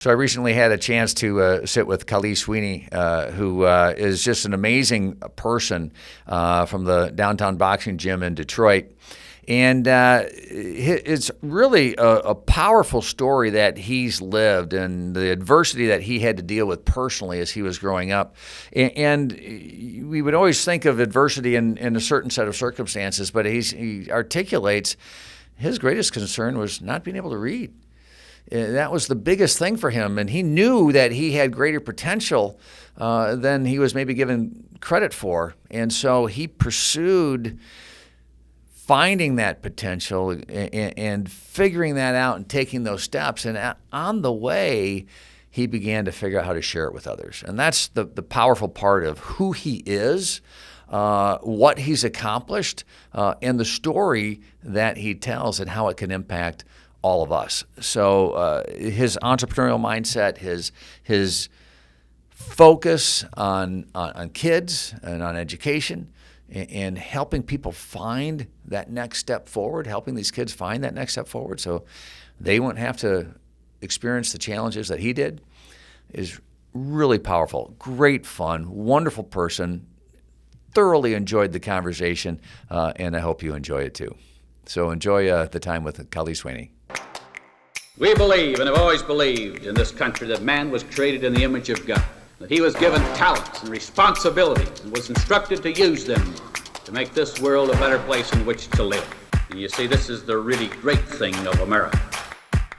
So I recently had a chance to sit with Khali Sweeney, who is just an amazing person from the downtown boxing gym in Detroit. And it's really a powerful story that he's lived and the adversity that he had to deal with personally as he was growing up. And we would always think of adversity in a certain set of circumstances, but he articulates his greatest concern was not being able to read. That was the biggest thing for him, and he knew that he had greater potential than he was maybe given credit for. And so he pursued finding that potential and figuring that out and taking those steps. And on the way, he began to figure out how to share it with others. And that's the powerful part of who he is, what he's accomplished, and the story that he tells and how it can impact all of us. So his entrepreneurial mindset, his focus on kids and on education and helping people find that next step forward, helping these kids find that next step forward so they won't have to experience the challenges that he did, is really powerful. Great fun, wonderful person. Thoroughly enjoyed the conversation, and I hope you enjoy it too. So enjoy the time with Khali Sweeney. We believe and have always believed in this country that man was created in the image of God, that he was given talents and responsibilities and was instructed to use them to make this world a better place in which to live. And you see, this is the really great thing of America.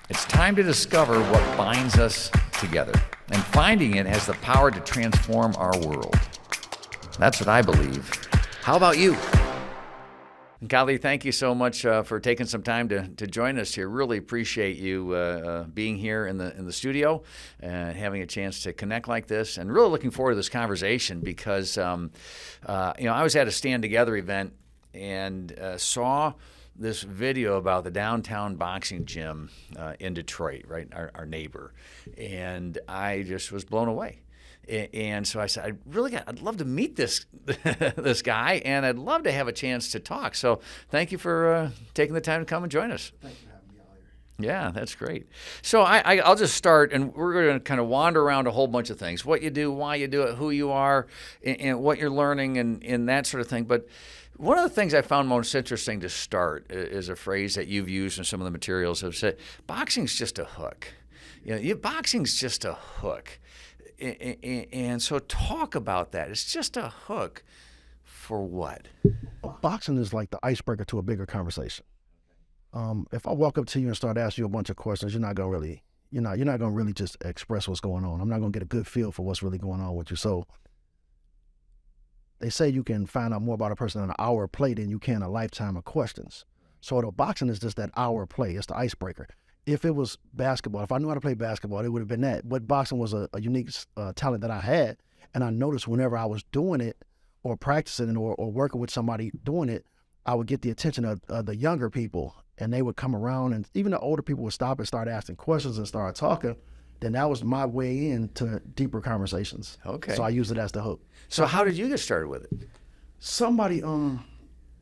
It's time to discover what binds us together, and finding it has the power to transform our world. That's what I believe. How about you? Khali, thank you so much for taking some time to join us here. Really appreciate you being here in the studio and having a chance to connect like this, and really looking forward to this conversation because I was at a Stand Together event and saw this video about the downtown boxing gym in Detroit, right, our neighbor, and I just was blown away. And so I said, I'd love to meet this this guy, and I'd love to have a chance to talk. So thank you for taking the time to come and join us. Thanks for having me out here. Yeah, that's great. So I'll just start, and we're going to kind of wander around a whole bunch of things: what you do, why you do it, who you are, and what you're learning, and that sort of thing. But one of the things I found most interesting to start is a phrase that you've used in some of the materials. Have said, "Boxing's just a hook." Boxing's just a hook. And so talk about that. It's just a hook for what? Boxing is like the icebreaker to a bigger conversation. If I walk up to you and start asking you a bunch of questions, you're not gonna really just express what's going on. I'm not gonna get a good feel for what's really going on with you. So they say you can find out more about a person in an hour of play than you can a lifetime of questions. So the boxing is just that hour of play. It's the icebreaker. If it was basketball, if I knew how to play basketball, it would have been that. But boxing was a unique talent that I had, and I noticed whenever I was doing it or practicing it or working with somebody doing it, I would get the attention of the younger people, and they would come around, and even the older people would stop and start asking questions and start talking. Then that was my way into deeper conversations. Okay. So I use it as the hook. So how did you get started with it? Somebody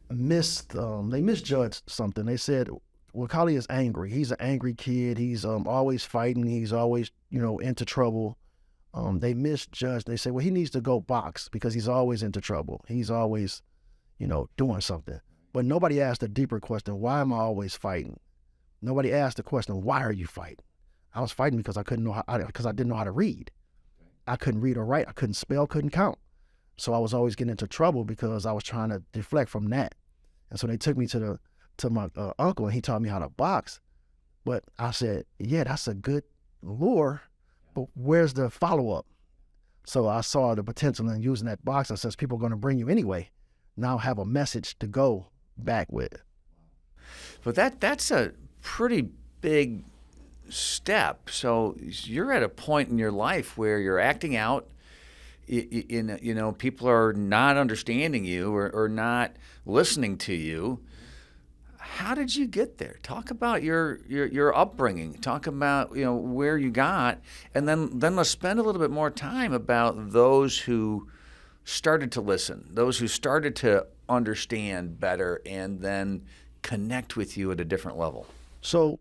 they misjudged something. They said, well, Khali is angry. He's an angry kid. He's always fighting. He's always, into trouble. They misjudged. They say, well, he needs to go box because he's always into trouble. He's always, doing something. But nobody asked a deeper question. Why am I always fighting? Nobody asked the question, why are you fighting? I was fighting because I didn't know how to read. I couldn't read or write. I couldn't spell, couldn't count. So I was always getting into trouble because I was trying to deflect from that. And so they took me to my uncle, and he taught me how to box. But I said, yeah, that's a good lure, but where's the follow-up? So I saw the potential in using that box. I says, people are going to bring you anyway. Now have a message to go back with. But that's a pretty big step. So you're at a point in your life where you're acting out, people are not understanding you or not listening to you. How did you get there? Talk about your upbringing. Talk about where you got, and then let's spend a little bit more time about those who started to listen, those who started to understand better, and then connect with you at a different level. So,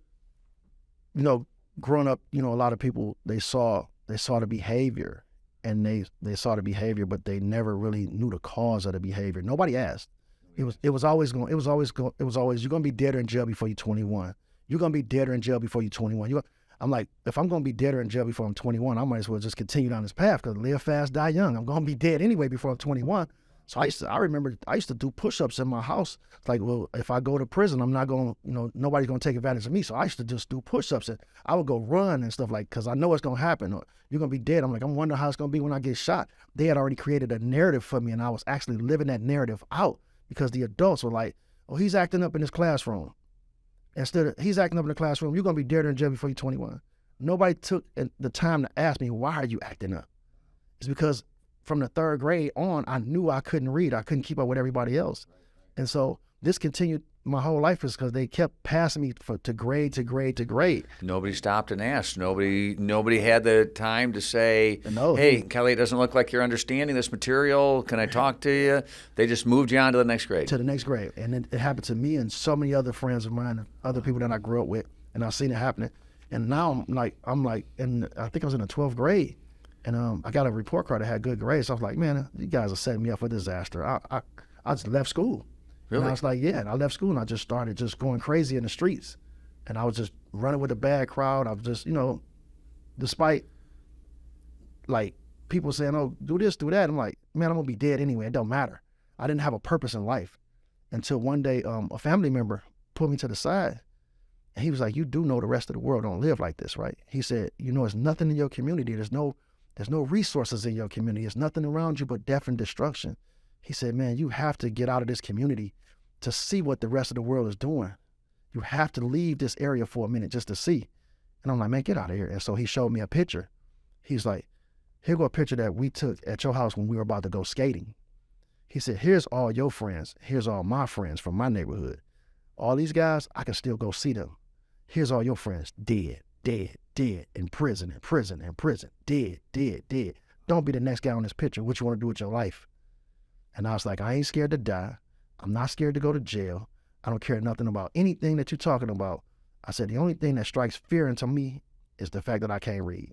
growing up, a lot of people, they saw the behavior, and they saw the behavior, but they never really knew the cause of the behavior. Nobody asked. It was always you're gonna be dead or in jail before you're 21. You're gonna be dead or in jail before you're 21. I'm like, if I'm gonna be dead or in jail before I'm 21, I might as well just continue down this path, because live fast, die young. I'm gonna be dead anyway before I'm 21. So I remember I used to do push-ups in my house. It's like, well, if I go to prison, I'm not going to, nobody's going to take advantage of me. So I used to just do push-ups, and I would go run and stuff, like, because I know it's going to happen. Or you're going to be dead. I'm like, I'm wondering how it's going to be when I get shot. They had already created a narrative for me, and I was actually living that narrative out, because the adults were like, oh, he's acting up in his classroom. Instead of, he's acting up in the classroom, you're going to be dead or in jail before you're 21. Nobody took the time to ask me, why are you acting up? It's because from the 3rd grade on, I knew I couldn't read. I couldn't keep up with everybody else. And so this continued my whole life, is because they kept passing me to grade to grade to grade. Nobody stopped and asked. Nobody had the time to say, No. hey, Khali, it doesn't look like you're understanding this material. Can I talk to you? They just moved you on to the next grade. To the next grade. And it happened to me and so many other friends of mine, other people that I grew up with, and I've seen it happening. And now I'm like, and I think I was in the 12th grade. And I got a report card that had good grades. So I was like, man, you guys are setting me up for disaster. I just left school. Really? And I was like, yeah. And I left school, and I just started just going crazy in the streets. And I was just running with a bad crowd. I was just, despite like people saying, oh, do this, do that. I'm like, man, I'm going to be dead anyway. It don't matter. I didn't have a purpose in life until one day a family member pulled me to the side. And he was like, you do know the rest of the world don't live like this, right? He said, there's nothing in your community. There's no resources in your community. There's nothing around you but death and destruction. He said, man, you have to get out of this community to see what the rest of the world is doing. You have to leave this area for a minute just to see. And I'm like, man, get out of here. And so he showed me a picture. He's like, here go a picture that we took at your house when we were about to go skating. He said, here's all your friends. Here's all my friends from my neighborhood. All these guys, I can still go see them. Here's all your friends, dead, in prison, dead. Don't be the next guy on this picture. What you want to do with your life? And I was like, I ain't scared to die. I'm not scared to go to jail. I don't care nothing about anything that you're talking about. I said, the only thing that strikes fear into me is the fact that I can't read.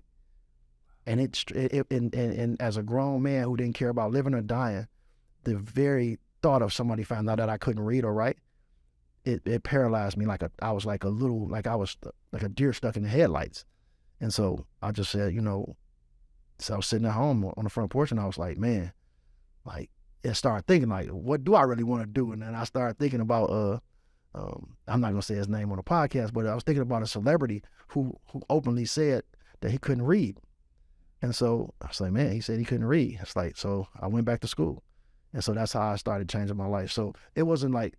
And and as a grown man who didn't care about living or dying, the very thought of somebody found out that I couldn't read or write, it paralyzed me like I was like a deer stuck in the headlights. And so I just said, so I was sitting at home on the front porch, and I was like, man, like, and started thinking, like, what do I really want to do? And then I started thinking about, I'm not going to say his name on the podcast, but I was thinking about a celebrity who openly said that he couldn't read. And so I was like, man, he said he couldn't read. It's like, so I went back to school. And so that's how I started changing my life. So it wasn't like,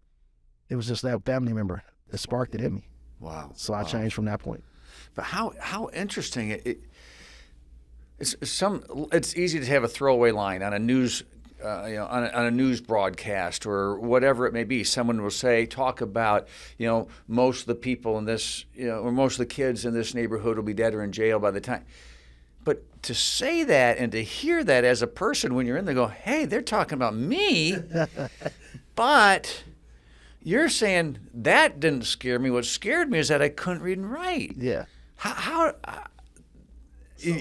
it was just that family member that sparked it in me. Wow. So I changed from that point. But how interesting it's easy to have a throwaway line on a news on a news broadcast or whatever it may be. Someone will say, talk about, most of the people in this, or most of the kids in this neighborhood will be dead or in jail by the time. But to say that and to hear that as a person when you're in there, go, hey, they're talking about me, but you're saying that didn't scare me. What scared me is that I couldn't read and write. Yeah. How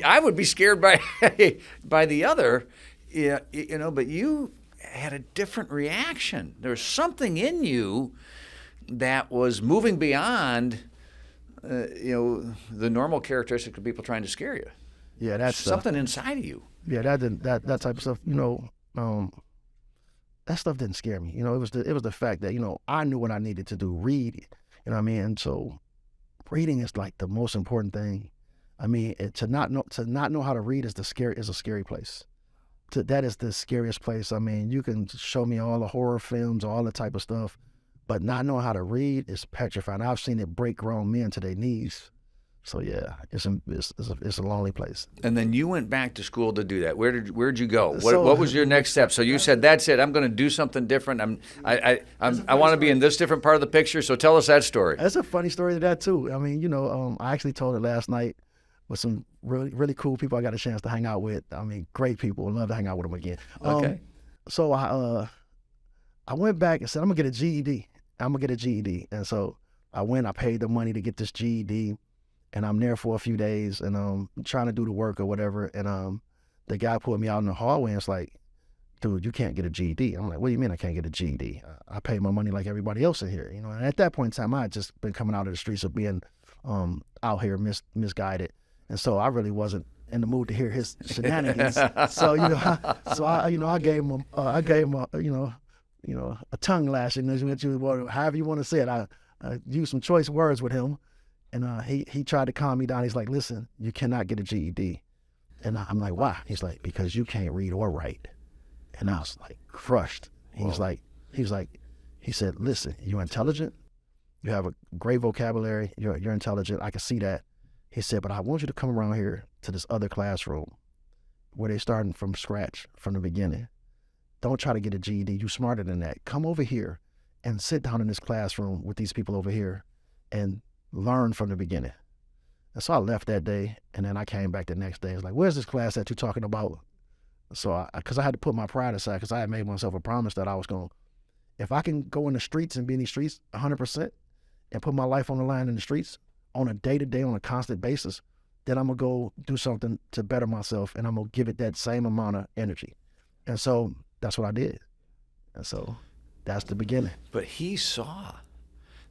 I would be scared by the other, but you had a different reaction. There was something in you that was moving beyond, the normal characteristic of people trying to scare you. Yeah, that's something inside of you. Yeah, that type of stuff. That stuff didn't scare me. It was the fact that I knew what I needed to do, read. You know what I mean? And so, reading is like the most important thing. I mean, to not know how to read is a scary place. That is the scariest place. I mean, you can show me all the horror films, all the type of stuff, but not knowing how to read is petrifying. I've seen it break grown men to their knees. So yeah, it's a lonely place. And then you went back to school to do that. Where'd you go? What was your next step? So you said, that's it. I'm going to do something different. I want to be in this different part of the picture. So tell us that story. That's a funny story to that too. I mean, I actually told it last night with some really, really cool people I got a chance to hang out with. I mean, great people. I'd love to hang out with them again. Okay. So I went back and said, I'm gonna get a GED. And so I went. I paid the money to get this GED. and I'm there for a few days, and trying to do the work or whatever, and the guy pulled me out in the hallway and it's like, dude, you can't get a GED. I'm like, what do you mean I can't get a GED? I pay my money like everybody else in here, you know. And at that point in time, I had just been coming out of the streets of being out here misguided, and so I really wasn't in the mood to hear his shenanigans. So I gave him a tongue lashing, however you want to say it. I used some choice words with him, and he tried to calm me down. He's like, listen, you cannot get a GED, and I'm like, why? He's like, because you can't read or write. And I was like crushed. He said, listen, you're intelligent. You have a great vocabulary. You're intelligent. I can see that. He said, but I want you to come around here to this other classroom where they're starting from scratch, from the beginning. Don't try to get a GED. You're smarter than that. Come over here and sit down in this classroom with these people over here and learn from the beginning. And so I left that day, and then I came back the next day. I was like, where's this class that you're talking about? So because I had to put my pride aside, because I had made myself a promise that I was going to, if I can go in the streets and be in these streets 100% and put my life on the line in the streets on a day-to-day, on a constant basis, then I'm going to go do something to better myself, and I'm going to give it that same amount of energy. And so that's what I did. And so that's the beginning. But he saw.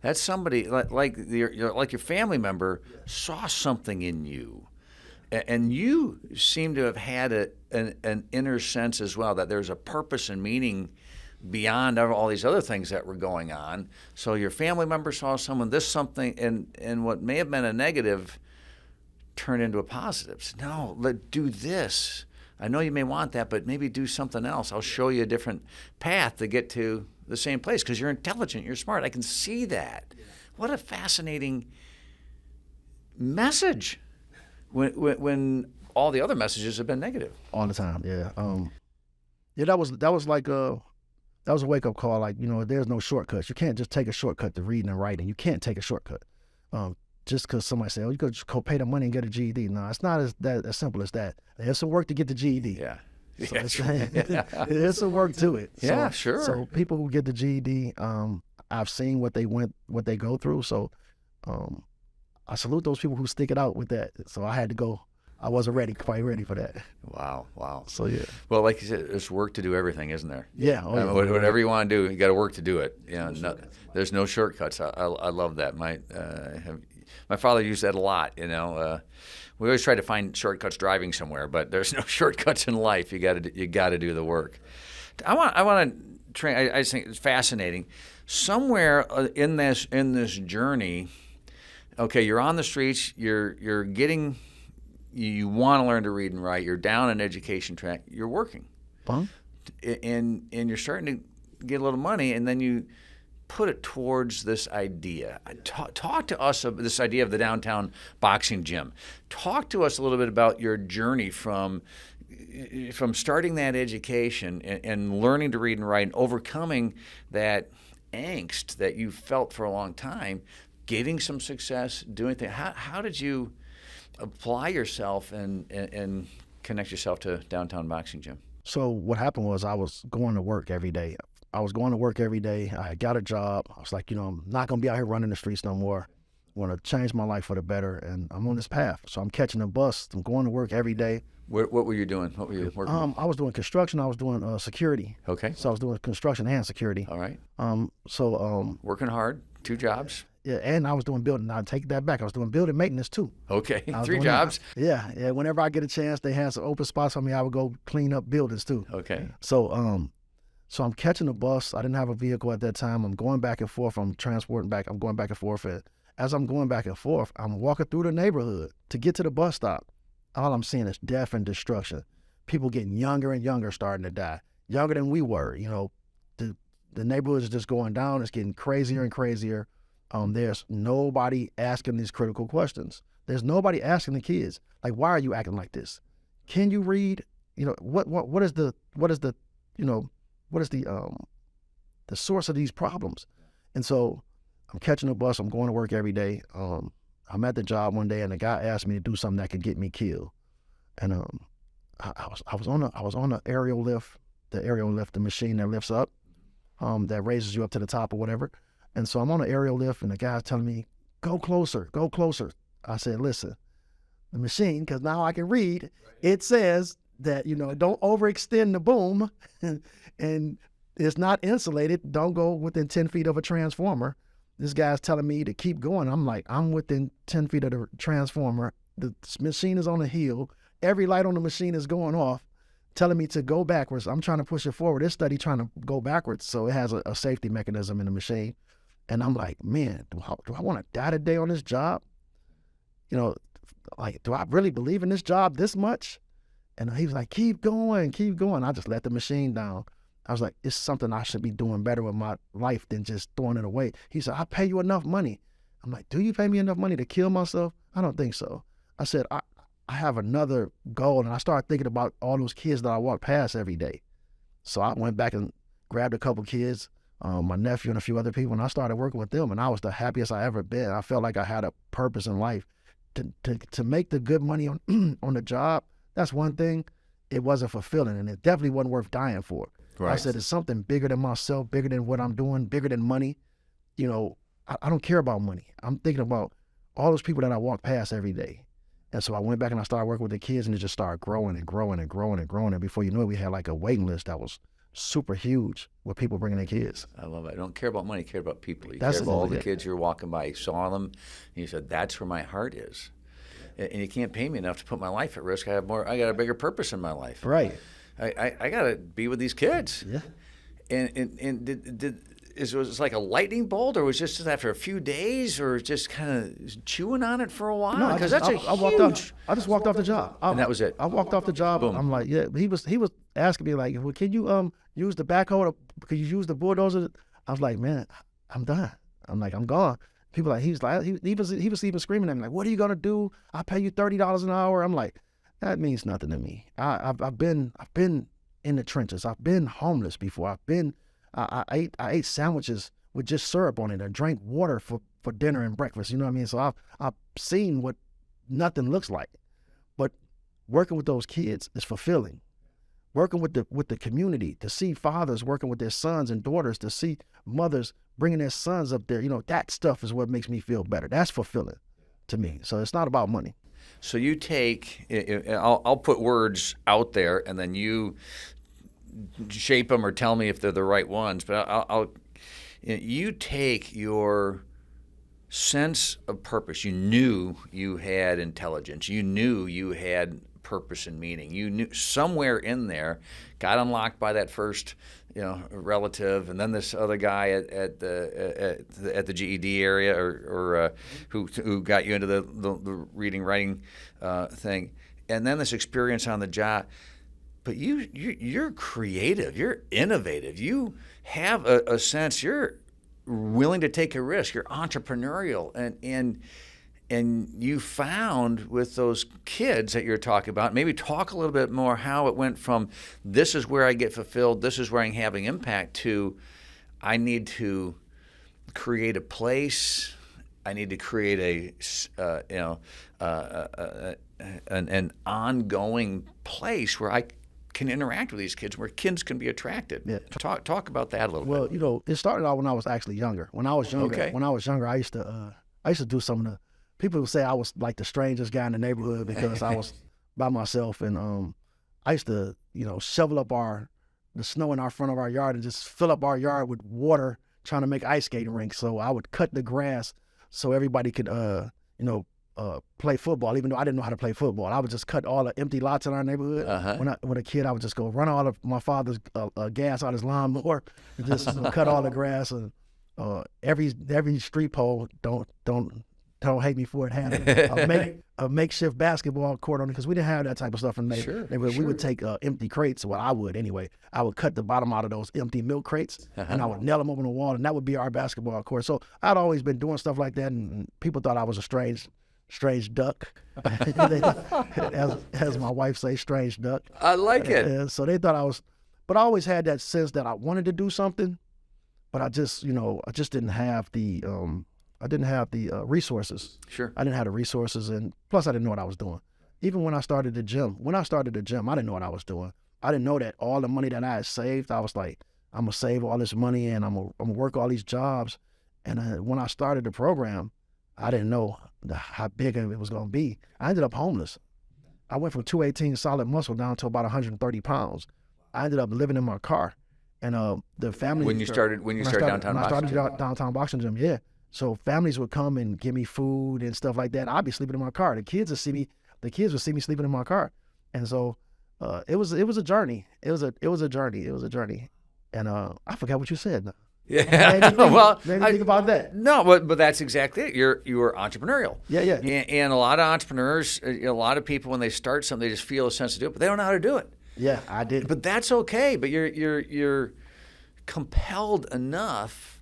That's somebody like your family member saw something in you. And you seem to have had an inner sense as well that there's a purpose and meaning beyond all these other things that were going on. So your family member saw something, and what may have been a negative turned into a positive. So, no, do this. I know you may want that, but maybe do something else. I'll show you a different path to get to the same place because you're intelligent, you're smart. I can see that. What a fascinating message. When all the other messages have been negative all the time, yeah. That was like a wake up call. Like, there's no shortcuts. You can't just take a shortcut to reading and writing. You can't take a shortcut just because somebody say, "Oh, you could just go pay the money and get a GED." No, it's not as simple as that. There's some work to get the GED. Yeah, so there's some work to it. Yeah, sure. So people who get the GED, I've seen what they go through. So. I salute those people who stick it out with that. So I had to go. I wasn't quite ready for that. Wow. So yeah. Well, like you said, there's work to do everything, isn't there? Yeah. Whatever you want to do, you got to work to do it. There's no shortcuts. I love that. My father used that a lot. We always try to find shortcuts driving somewhere, but there's no shortcuts in life. You got to do the work. I want to train. I just think it's fascinating. Somewhere in this journey. Okay, you're on the streets, you're getting, you want to learn to read and write, you're down an education track, you're working. And you're starting to get a little money, and then you put it towards this idea. Talk to us of this idea of the downtown boxing gym. Talk to us a little bit about your journey from starting that education and learning to read and write and overcoming that angst that you felt for a long time, getting some success, doing things. How did you apply yourself and connect yourself to downtown boxing gym? So what happened was I was going to work every day. I got a job. I was like, I'm not going to be out here running the streets no more. I want to change my life for the better, and I'm on this path. So I'm catching a bus. I'm going to work every day. What were you doing? What were you working on? I was doing construction. I was doing security. Okay. So I was doing construction and security. All right. Working hard, 2 jobs. Yeah, and I was doing building. I'll take that back. I was doing building maintenance too. Okay, 3 jobs. Yeah. Whenever I get a chance, they had some open spots for me. I would go clean up buildings too. Okay. So I'm catching a bus. I didn't have a vehicle at that time. I'm going back and forth. I'm transporting back. I'm going back and forth. And as I'm going back and forth, I'm walking through the neighborhood to get to the bus stop. All I'm seeing is death and destruction. People getting younger and younger, starting to die. Younger than we were. The neighborhood is just going down. It's getting crazier and crazier. There's nobody asking these critical questions. There's nobody asking the kids, like, why are you acting like this? Can you read? What is the source of these problems? And so I'm catching a bus. I'm going to work every day. I'm at the job one day, and the guy asked me to do something that could get me killed. And I was on the aerial lift, the machine that lifts up, that raises you up to the top or whatever. And so I'm on an aerial lift, and the guy's telling me, go closer. I said, listen, the machine, because now I can read, it says that, don't overextend the boom and it's not insulated. Don't go within 10 feet of a transformer. This guy's telling me to keep going. I'm like, I'm within 10 feet of the transformer. The machine is on a hill. Every light on the machine is going off, telling me to go backwards. I'm trying to push it forward. This study trying to go backwards, so it has a safety mechanism in the machine. And I'm like, man, do I want to die today on this job? Like, do I really believe in this job this much? And he was like, keep going, keep going. I just let the machine down. I was like, it's something I should be doing better with my life than just throwing it away. He said, I pay you enough money. I'm like, do you pay me enough money to kill myself? I don't think so. I said, I have another goal. And I started thinking about all those kids that I walk past every day. So I went back and grabbed a couple kids, my nephew and a few other people, and I started working with them. And I was the happiest I ever been. I felt like I had a purpose in life. To make the good money on on the job, that's one thing. It wasn't fulfilling, and it definitely wasn't worth dying for. Right. I said, it's something bigger than myself, bigger than what I'm doing, bigger than money. I don't care about money. I'm thinking about all those people that I walk past every day. And so I went back and I started working with the kids, and it just started growing and growing and growing and growing. And before you know it, we had like a waiting list that was super huge with people bringing their kids. I love it. I don't care about money. I care about people. You That's care about all the kids you're walking by. You saw them, and you said, that's where my heart is. And you can't pay me enough to put my life at risk. I got a bigger purpose in my life. Right. I got to be with these kids. Yeah. And was it like a lightning bolt, or was it just after a few days, or just kind of chewing on it for a while? No, because I just walked off the job. And that was it. I walked off the job. Boom. I'm like, yeah. He was asking me like, well, can you use the backhoe? Could you use the bulldozer? I was like, man, I'm done. I'm like, I'm gone. People he was even screaming at me like, what are you gonna do? I'll pay you $30 an hour. I'm like, that means nothing to me. I've been in the trenches. I've been homeless before. I ate sandwiches with just syrup on it. I drank water for dinner and breakfast. You know what I mean? So I've seen what nothing looks like. But working with those kids is fulfilling. Working with the community, to see fathers working with their sons and daughters, to see mothers bringing their sons up there, that stuff is what makes me feel better. That's fulfilling to me. So it's not about money. So you take, I'll put words out there, and then you shape them or tell me if they're the right ones. But you take your sense of purpose. You knew you had intelligence. You knew you had purpose and meaning. You knew somewhere in there, got unlocked by that first, relative, and then this other guy at the GED area, or who got you into the reading, writing thing, and then this experience on the job. But you're creative. You're innovative. You have a sense. You're willing to take a risk. You're entrepreneurial, and you found with those kids that you're talking about, maybe talk a little bit more how it went from this is where I get fulfilled, this is where I'm having impact, to I need to create a place, I need to create an ongoing place where I can interact with these kids, where kids can be attracted. Yeah. Talk about that a little bit. Well, it started out when I was actually younger. When I was younger, I used to do some of the. People would say I was like the strangest guy in the neighborhood because I was by myself, and I used to, shovel up the snow in our front of our yard and just fill up our yard with water, trying to make ice skating rinks. So I would cut the grass so everybody could, play football, even though I didn't know how to play football. I would just cut all the empty lots in our neighborhood. When a kid, I would just go run all of my father's gas out his lawnmower and just cut all the grass. And every street pole, don't hate me for it, had a makeshift basketball court on it, because we didn't have that type of stuff in the neighborhood. We would take empty crates. Well, I would anyway. I would cut the bottom out of those empty milk crates, and I would nail them up on the wall, and that would be our basketball court. So I'd always been doing stuff like that, and people thought I was a strange duck, as my wife say, strange duck. I like it. So they thought I was, but I always had that sense that I wanted to do something, but I just didn't have the resources. Sure. I didn't have the resources, and plus I didn't know what I was doing. Even when I started the gym, I didn't know what I was doing. I didn't know that all the money that I had saved, I was like, I'm gonna save all this money and I'm gonna work all these jobs. And when I started the program, I didn't know how big it was going to be. I ended up homeless. I went from 218 solid muscle down to about 130 pounds. I ended up living in my car. And the family... When you started downtown boxing? When I started downtown boxing gym, yeah. So families would come and give me food and stuff like that. I'd be sleeping in my car. The kids would see me sleeping in my car. And so it was a journey. It was a journey. And I forgot what you said. Yeah. Maybe think about that. No, but that's exactly it. You were entrepreneurial. Yeah. And a lot of entrepreneurs, a lot of people, when they start something, they just feel a sense to do it, but they don't know how to do it. Yeah, I did. But that's okay. But you're compelled enough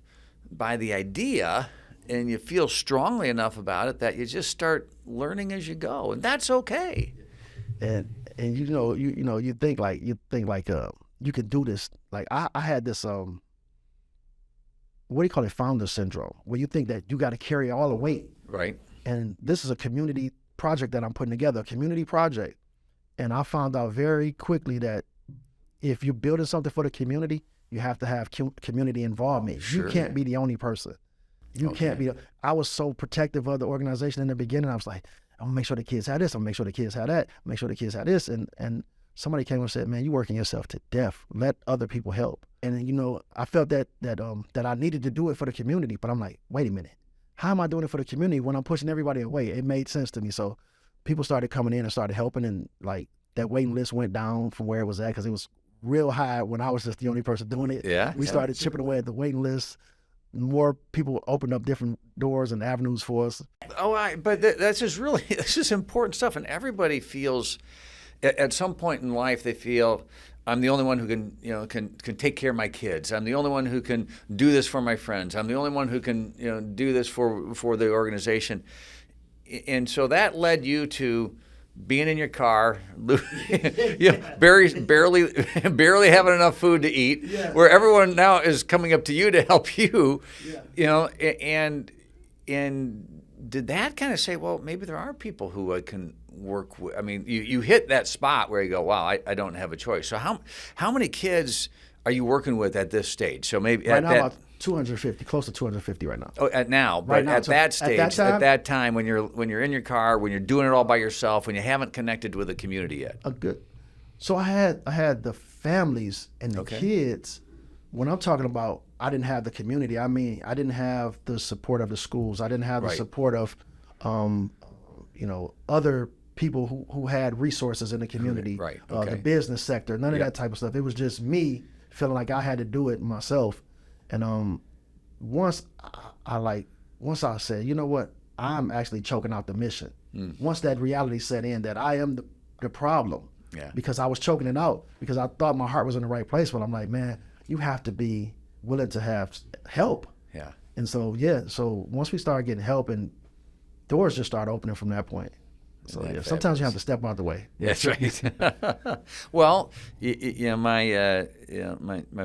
by the idea, and you feel strongly enough about it that you just start learning as you go, and that's okay. And you think like you can do this. Like I had this what do you call it, founder syndrome, where you think that you got to carry all the weight. Right. And this is a community project that I'm putting together, a community project. And I found out very quickly that if you're building something for the community, you have to have community involvement. Sure. You can't be the only person. You can't be. I was so protective of the organization in the beginning. I was like, I'm gonna make sure the kids have this. I'm gonna make sure the kids have that. Make sure the kids have this. And somebody came and said, man, you're working yourself to death. Let other people help. And I felt that I needed to do it for the community. But I'm like, wait a minute. How am I doing it for the community when I'm pushing everybody away? It made sense to me. So people started coming in and started helping, and like that waiting list went down from where it was at, because it was real high when I was just the only person doing it. Yeah. We started chipping away at the waiting list. More people opened up different doors and avenues for us. But that's just this is important stuff, and everybody feels at some point in life they feel, I'm the only one who can take care of my kids. I'm the only one who can do this for my friends. I'm the only one who can do this for the organization. And so that led you to being in your car, barely having enough food to eat, where everyone now is coming up to you to help you, and did that kind of say, well, maybe there are people who I can work with? I mean, you hit that spot where you go, wow, I don't have a choice. So how many kids are you working with at this stage? So maybe right now about 250, close to 250 right now. Oh, at that stage, at that time, when you're in your car, when you're doing it all by yourself, when you haven't connected with the community yet. Good. So I had the families and the kids. When I'm talking about I didn't have the community, I mean I didn't have the support of the schools. I didn't have the support of other people who had resources in the community, the business sector, none of that type of stuff. It was just me feeling like I had to do it myself. And once I said, you know what, I'm actually choking out the mission. Once that reality set in that I am the problem, because I was choking it out because I thought my heart was in the right place. But I'm like, man, you have to be willing to have help. Yeah. And so once we started getting help, and doors just started opening from that point. So sometimes you have to step out the way. That's right. Well, my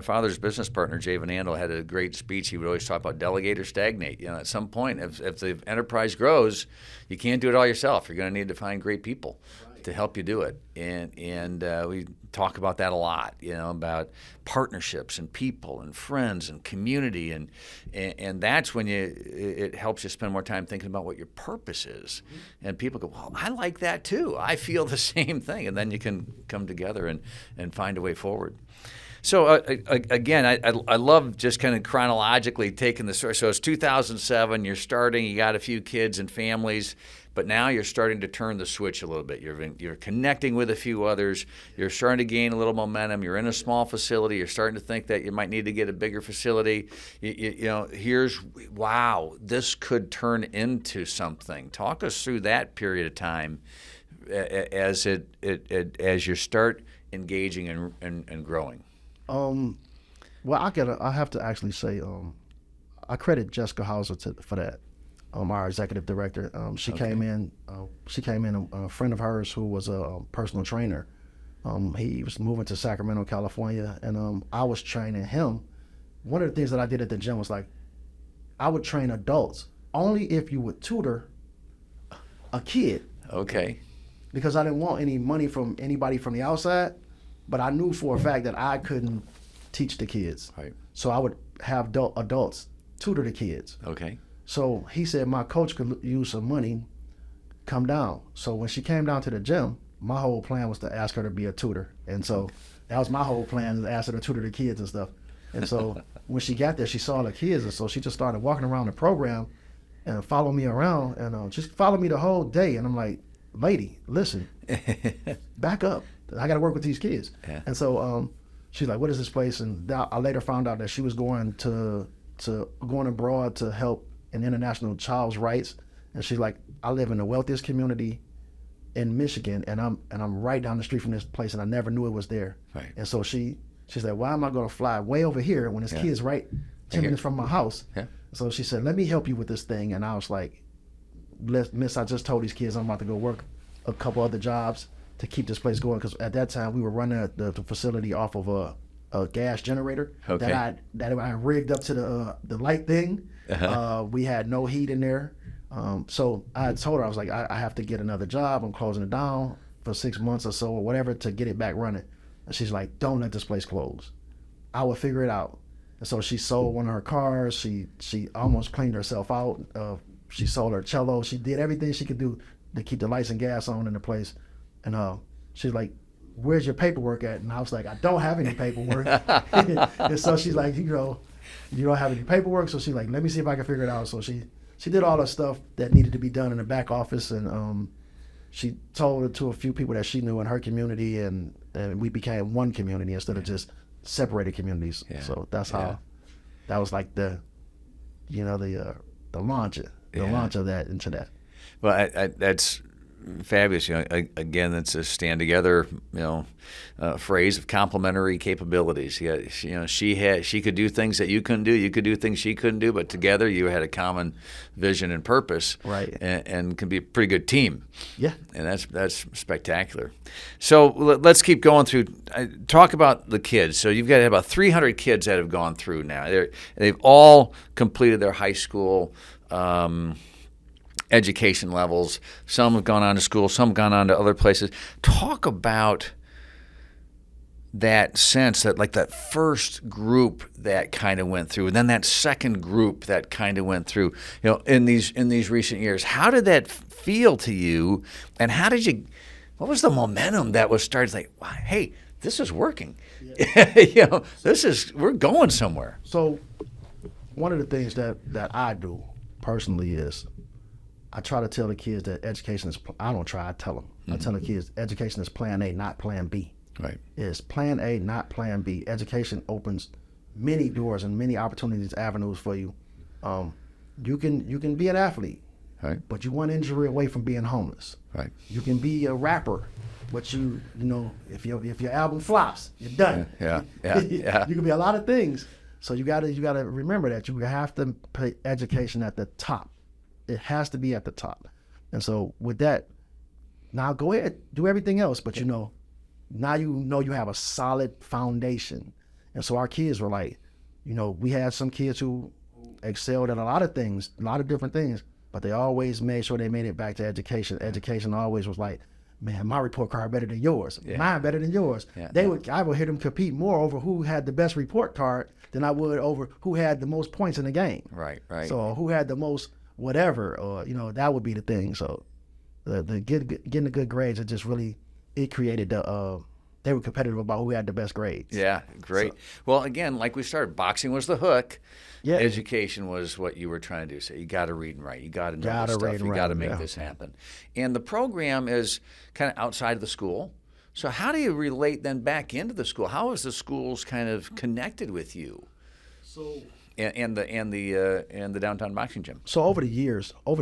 father's business partner, Jay Van Andel, had a great speech. He would always talk about delegate or stagnate. At some point, if the enterprise grows, you can't do it all yourself. You're going to need to find great people to help you do it. And we talk about that a lot, about partnerships and people and friends and community, and that's when it helps you spend more time thinking about what your purpose is. And people go, well, I like that too. I feel the same thing. And then you can come together and find a way forward. So again, I love just kind of chronologically taking the story. So it's 2007. You're starting. You got a few kids and families, but now you're starting to turn the switch a little bit. You're connecting with a few others. You're starting to gain a little momentum. You're in a small facility. You're starting to think that you might need to get a bigger facility. Wow, this could turn into something. Talk us through that period of time as you start engaging and growing. Well, I have to actually say, I credit Jessica Hauser for that. Our executive director. She came in. A friend of hers who was a personal trainer. He was moving to Sacramento, California, and I was training him. One of the things that I did at the gym was I would train adults only if you would tutor a kid. Okay. Because I didn't want any money from anybody from the outside, but I knew for a fact that I couldn't teach the kids. Right. So I would have adults tutor the kids. Okay. So he said my coach could use some money, come down. So when she came down to the gym, my whole plan was to ask her to be a tutor. And so that was my whole plan, to ask her to tutor the kids and stuff. And so when she got there, she saw the kids, and so she just started walking around the program and follow me around, and just follow me the whole day. And I'm like, lady, listen, back up. I got to work with these kids. Yeah. And so she's like, what is this place? And I later found out that she was going abroad to help in international child's rights. And she's like, I live in the wealthiest community in Michigan, and I'm right down the street from this place, and I never knew it was there. Right. And so she said, why am I going to fly way over here when this kid's right 10 minutes from my house? Yeah. So she said, let me help you with this thing. And I was like, miss, I just told these kids I'm about to go work a couple other jobs to keep this place going, because at that time we were running the facility off of a gas generator that I rigged up to the light thing. We had no heat in there. So I told her, I was like, I have to get another job. I'm closing it down for 6 months or so or whatever to get it back running. And she's like, don't let this place close. I will figure it out. And so she sold one of her cars. She almost cleaned herself out. She sold her cello. She did everything she could do to keep the lights and gas on in the place. And she's like, where's your paperwork at? And I was like, I don't have any paperwork. And so she's like, you don't have any paperwork? So she's like, let me see if I can figure it out. So she did all the stuff that needed to be done in the back office, and she told it to a few people that she knew in her community, and we became one community instead of just separated communities. Yeah. So that's how that was like the launch of that into that. Well, that's fabulous. Again, it's a stand together, phrase of complementary capabilities. She could do things that you couldn't do. You could do things she couldn't do, but together you had a common vision and purpose, right? And can be a pretty good team. Yeah, and that's spectacular. So let's keep going through. Talk about the kids. So you've got about 300 kids that have gone through now. They've all completed their high school education levels. Some have gone on to school, some have gone on to other places. Talk about that sense that, like, that first group that kind of went through, and then that second group that kind of went through, in these recent years. How did that feel to you, and what was the momentum that was started? Like, wow, hey, this is working. Yeah. We're going somewhere. So one of the things that I do personally is I try to tell the kids that education is, I don't try, I tell them. Mm-hmm. I tell the kids education is plan A, not plan B. Right. It's plan A, not plan B. Education opens many doors and many opportunities, avenues for you. You can be an athlete, right, but you're one injury away from being homeless. Right. You can be a rapper, but if your album flops, you're done. Yeah. You can be a lot of things. So you gotta remember that you have to put education at the top. It has to be at the top. And so with that, now go ahead, do everything else, but now you have a solid foundation. And so our kids were like, we had some kids who excelled at a lot of things, a lot of different things, but they always made sure they made it back to education. Education always was like, man, my report card better than yours. Yeah. Mine better than yours. Yeah. I would hear them compete more over who had the best report card than I would over who had the most points in the game. Right. So who had the most whatever, or that would be the thing. So the getting the good grades, it created they were competitive about who had the best grades. Yeah, great. So, well, again, like we started, boxing was the hook. Yeah. Education was what you were trying to do. So you got to read and write. You got to know this stuff. You got to make this happen. And the program is kind of outside of the school. So how do you relate then back into the school? How is the schools kind of connected with you? So. And the downtown boxing gym. So over the years, we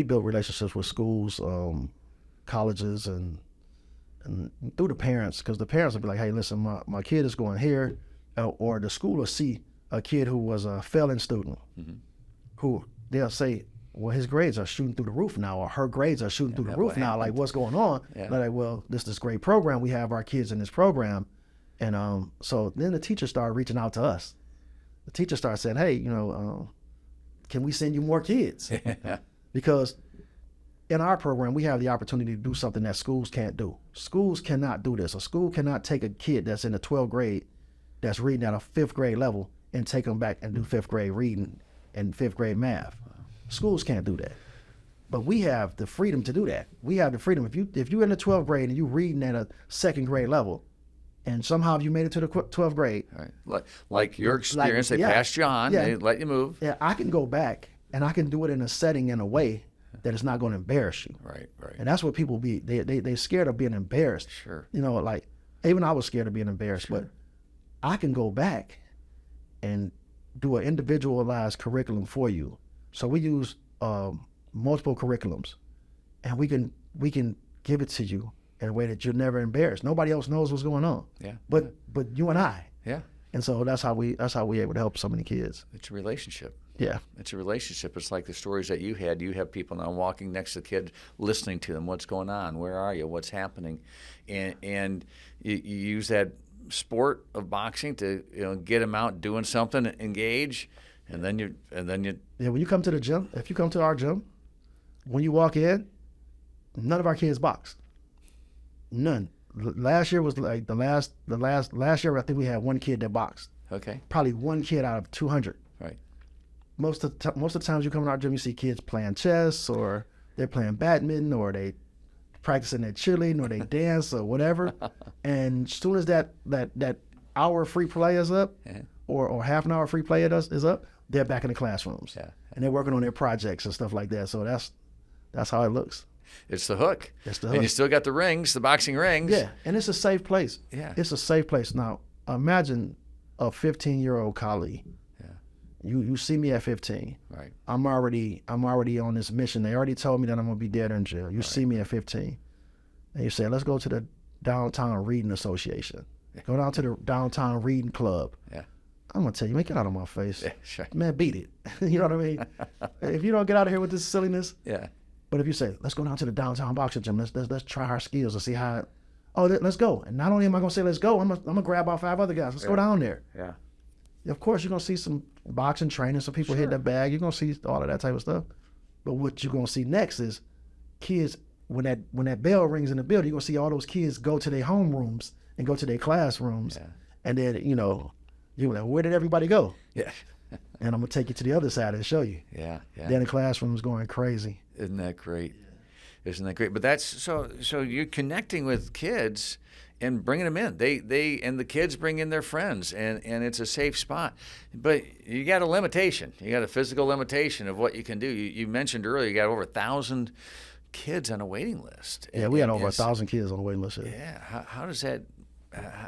built relationships with schools, colleges, and through the parents, because the parents will be like, hey, listen, my kid is going here, or the school will see a kid who was a failing student, mm-hmm. who they'll say, well, his grades are shooting through the roof now, or her grades are shooting through the roof now. Like, what's going on? Yeah. They're like, well, this great program. We have our kids in this program. And so then the teachers started reaching out to us. The teacher started saying, hey, can we send you more kids? Because in our program, we have the opportunity to do something that schools can't do. Schools cannot do this. A school cannot take a kid that's in the 12th grade that's reading at a 5th grade level and take them back and do 5th grade reading in 5th grade math. Schools can't do that. But we have the freedom to do that. We have the freedom. If you're in the 12th grade and you're reading at a 2nd grade level, and somehow you made it to the 12th grade. Right. Like your experience, they passed you on, they let you move. Yeah, I can go back and I can do it in a setting, in a way that it's not going to embarrass you. Right. And that's what people they're scared of being embarrassed. Sure. Like even I was scared of being embarrassed, Sure. but I can go back and do an individualized curriculum for you. So we use multiple curriculums, and we can give it to you in a way that you're never embarrassed. Nobody else knows what's going on. Yeah. But you and I. Yeah. And so that's how we're able to help so many kids. It's a relationship. Yeah. It's a relationship. It's like the stories that you had. You have people now walking next to the kid, listening to them. What's going on? Where are you? What's happening? And you use that sport of boxing to get them out doing something, engage, and then you. Yeah. When you come to the gym, if you come to our gym, when you walk in, none of our kids box. None. Last year was like the last year. I think we had one kid that boxed. Okay. Probably one kid out of 200. Right. Most of the times you come in our gym, you see kids playing chess, or they're playing badminton, or they practicing their cheerleading, or they dance, or whatever. And as soon as that hour free play is up, or half an hour free play is up, they're back in the classrooms. Yeah. And they're working on their projects and stuff like that. So that's how it looks. It's the hook. It's the hook. And you still got the rings, the boxing rings. Yeah, and it's a safe place. Yeah. It's a safe place. Now, imagine a 15-year-old Khali. Yeah. You see me at 15. Right. I'm already on this mission. They already told me that I'm gonna be dead or in jail. You see me at 15, and you say, let's go to the downtown reading association. Yeah. Go down to the downtown reading club. Yeah. I'm gonna tell you, man, get out of my face. Yeah, sure. Man, beat it. You know what I mean? If you don't get out of here with this silliness. Yeah. But if you say, let's go down to the downtown boxing gym, let's try our skills and see how. Let's go. And not only am I gonna say let's go, I'm gonna grab about 5 other guys. Let's go down there. Yeah. Of course, you're gonna see some boxing training, some people hit that bag. You're gonna see all of that type of stuff. But what you're gonna see next is kids. When that bell rings in the building, you're gonna see all those kids go to their homerooms and go to their classrooms, and then you're like, where did everybody go? Yeah. And I'm gonna take you to the other side and show you. Yeah. Then the classroom's going crazy. Isn't that great? Isn't that great? But that's so you're connecting with kids and bringing them in. They and the kids bring in their friends, and it's a safe spot. But you got a limitation. You got a physical limitation of what you can do. You mentioned earlier you got over 1,000 kids on a waiting list. Yeah, we had over 1,000 kids on the waiting list. Yeah. How does that?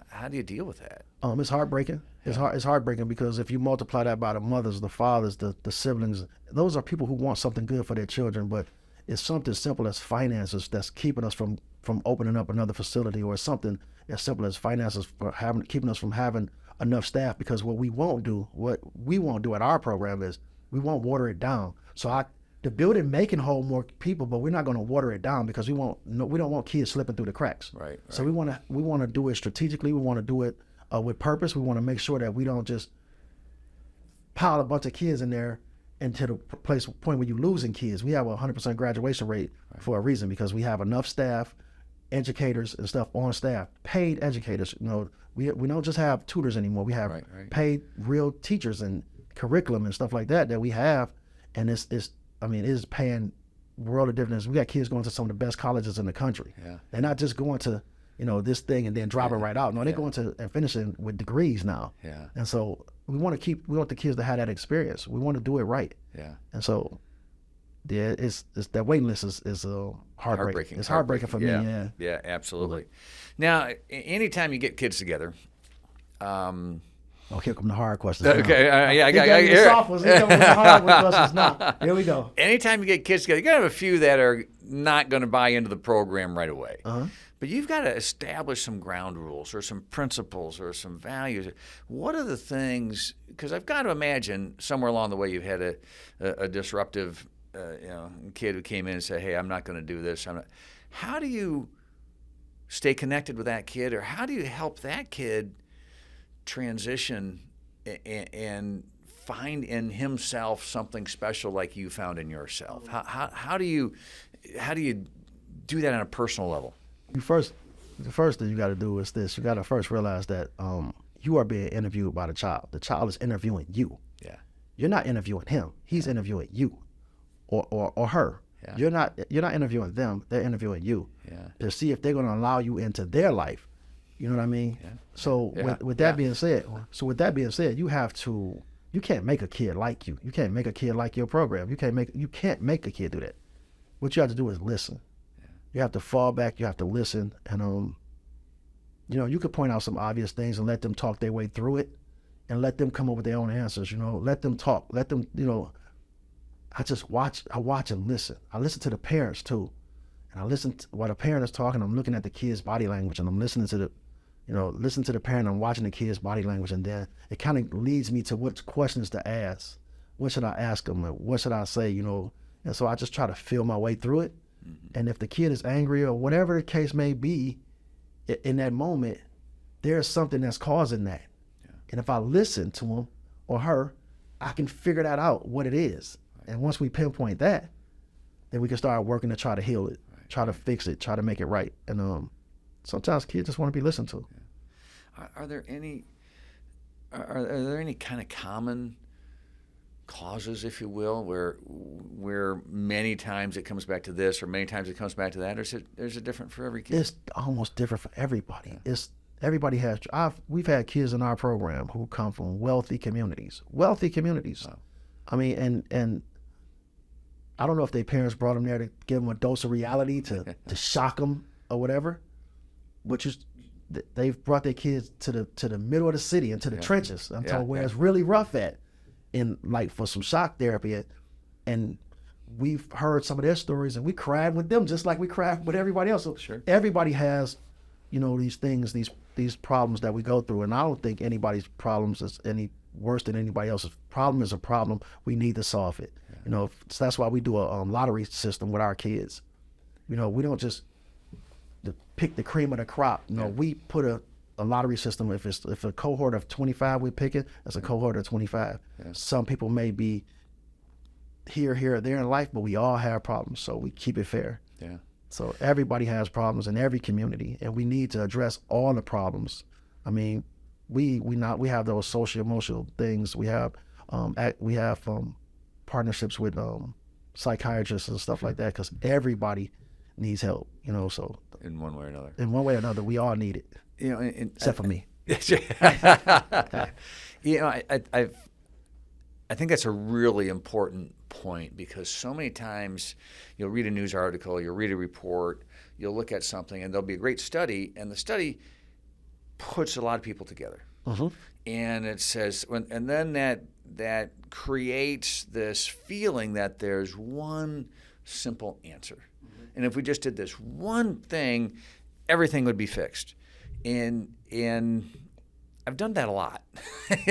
How do you deal with that? It's heartbreaking. It's heartbreaking because if you multiply that by the mothers, the fathers, the siblings, those are people who want something good for their children, but it's something simple as finances that's keeping us from opening up another facility, or something as simple as finances for keeping us from having enough staff. Because what we won't do at our program is we won't water it down. So the building may can hold more people, but we're not going to water it down because we don't want kids slipping through the cracks. Right. So we want to do it strategically. We want to do it with purpose. We want to make sure that we don't just pile a bunch of kids in there into the point where you're losing kids. We have a 100% graduation rate for a reason, because we have enough staff, educators and stuff on staff, paid educators. We don't just have tutors anymore. We have paid real teachers and curriculum and stuff like that we have, and it's paying world of difference. We got kids going to some of the best colleges in the country. Yeah. They're not just going to this thing and then dropping right out. No, they're going to and finishing with degrees now. Yeah. And so we want the kids to have that experience. We want to do it right. Yeah. And so it's that waiting list is heartbreaking. It's heartbreaking for me. Yeah. Yeah, absolutely. Now, anytime you get kids together, here come the hard questions. Okay, I got the soft ones. Here come the hard questions now. Here we go. Anytime you get kids together, you're going to have a few that are not going to buy into the program right away. Uh-huh. But you've got to establish some ground rules or some principles or some values. What are the things, because I've got to imagine somewhere along the way you've had a disruptive kid who came in and said, hey, I'm not going to do this. How do you stay connected with that kid, or how do you help that kid transition and find in himself something special like you found in yourself? How do you do that on a personal level? The first thing you got to do is this. You got to first realize that you are being interviewed by the child. The child is interviewing you. Yeah. You're not interviewing him. He's interviewing you, or her. Yeah. You're not interviewing them. They're interviewing you Yeah. to see if they're going to allow you into their life. You know what I mean? Yeah. So Yeah. with that being said, you can't make a kid like you. You can't make a kid like your program. You can't make a kid do that. What you have to do is listen. Yeah. You have to fall back. You have to listen, and you could point out some obvious things and let them talk their way through it, and let them come up with their own answers. Let them talk. Let them. I watch and listen. I listen to the parents too, and I listen to, while the parent is talking. I'm looking at the kid's body language, and I'm listening to the parent. I'm watching the kid's body language, and then it kind of leads me to what questions to ask. What should I ask them? What should I say? And so I just try to feel my way through it. Mm-hmm. And if the kid is angry or whatever the case may be, in that moment, there's something that's causing that. Yeah. And if I listen to him or her, I can figure that out, what it is. And once we pinpoint that, then we can start working to try to heal it, try to fix it, try to make it right. And sometimes kids just want to be listened to. Yeah. Are there any kind of common causes, if you will, where many times it comes back to this, or many times it comes back to that, or is it different for every kid? It's almost different for everybody. Yeah. Everybody has. We've had kids in our program who come from wealthy communities. Wow. I mean, and I don't know if their parents brought them there to give them a dose of reality to shock them or whatever, but they've brought their kids to the middle of the city, into the trenches. I'm talking where it's really rough at, for some shock therapy, and we've heard some of their stories, and we cried with them just like we cried with everybody else. So Sure. Everybody has, these things, these problems that we go through, and I don't think anybody's problems is any worse than anybody else's. Problem is a problem. We need to solve it. Yeah. So that's why we do a lottery system with our kids. We don't just pick the cream of the crop. We put a lottery system. If a cohort of 25 we pick it, that's a cohort of 25. Yeah. Some people may be here, or there in life, but we all have problems, so we keep it fair. Yeah. So everybody has problems in every community, and we need to address all the problems. I mean, we have those social emotional things. We have partnerships with psychiatrists and stuff like that, because everybody needs help. So in one way or another. In one way or another, we all need it. Except for me. I think that's a really important point, because so many times you'll read a news article, you'll read a report, you'll look at something, and there'll be a great study, and the study puts a lot of people together. Mm-hmm. And it says, and then that creates this feeling that there's one simple answer. Mm-hmm. And if we just did this one thing, everything would be fixed. And I've done that a lot.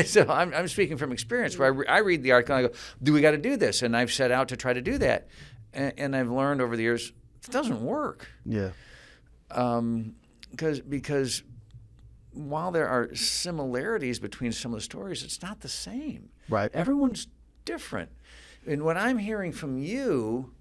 So I'm speaking from experience, where I read the article and I go, do we got to do this? And I've set out to try to do that. And I've learned over the years, it doesn't work. Yeah. Because while there are similarities between some of the stories, it's not the same. Right. Everyone's different. And what I'm hearing from you,